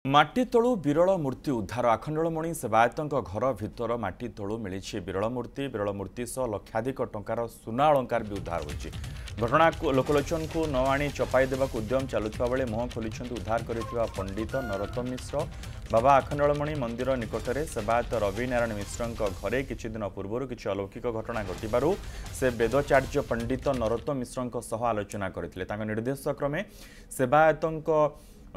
माटी तलु विरल मूर्ति उद्धार आखंडलमणि सेवायतों घर भितर माटी तलु मिली विरल मूर्ति सह लक्षाधिक टंकार सुना अलंकार भी उद्धार होती घटना लोकलोचन को न आनी चपाई देवाक उद्यम चलुवा बेले मुह खोली उद्धार कर पंडित नरोत्तम मिश्र बाबा आखंडलमणि मंदिर निकट में सेवायत रवि नारायण मिश्र घरे किछि दिन पूर्व किछि अलौकिक घटना घटू से वेदाचार्य पंडित नरोत्तम मिश्र सह आलोचना करते निर्देश क्रमे सेवायतों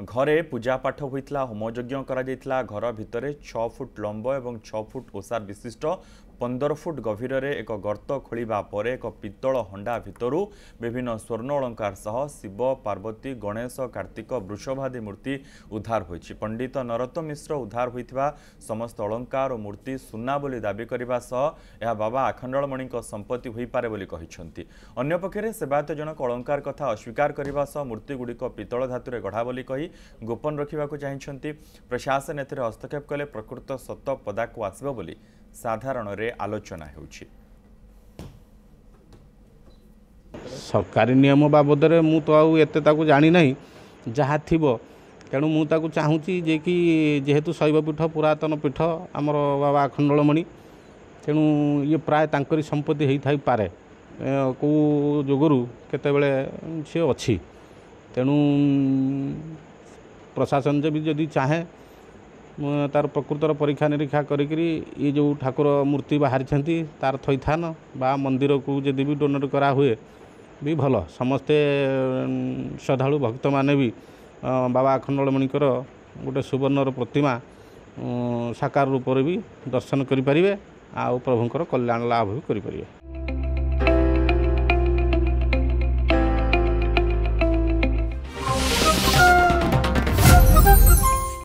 घरे पूजापाठ होता होमयज्ञ करा घर भितर 6 फुट लंब और 6 फुट ओसार विशिष्ट 15 फुट गभीर एक गर्त खोलिबा परे एक पित्तल हंडा भितरु विभिन्न स्वर्ण अलंकार सह शिव पार्वती गणेश कार्तिक वृषभादि मूर्ति उद्धार होइछि। पंडित नरोत्तम मिश्र उद्धार होइथिबा समस्त अलंकार और मूर्ति सुना बोली दाबी करबा सह यह बाबा आखंडलमणि संपत्ति होई पारे बोली कहिसंती। अन्य पक्षरे सेवायत जनक अलंकार कथा अस्वीकार करबा सह मूर्ति गुड़िक पित्तल धातुरे गढ़ा बोली कही गोपन रखिबाकु चाहिसंती। प्रशासन एथिरे हस्तक्षेप कले प्रकृत सत्य पदाकु आसिबो बोली साधारण रे आलोचना होउछि। सरकारी नियम बाबद मु तो आउ एते ताकू जानी नहीं जहाँ थिबो तेणु मु ताकू चाहूची जे कि जेहेतु शैव पीठ पुरातन पीठ आमर बाबा आखंडलमणि तेणु ये प्राय तांकरी संपत्ति होई थाई पारे को जोगरु केतेबेले से अछि तेणु प्रशासन भी जदि चाहे तार प्रकृतर परीक्षा निरीक्षा करी ये जो ठाकुर मूर्ति बाहरी तार थैथान बा मंदिर को जदि भी डोनेट करा हुए भी भल समस्ते श्रद्धालु भक्त माने भी बाबा आखंडलमणिकर गोटे सुवर्णर प्रतिमा साकार रूप भी दर्शन करें आ प्रभुंकर कल्याण लाभ भी करें।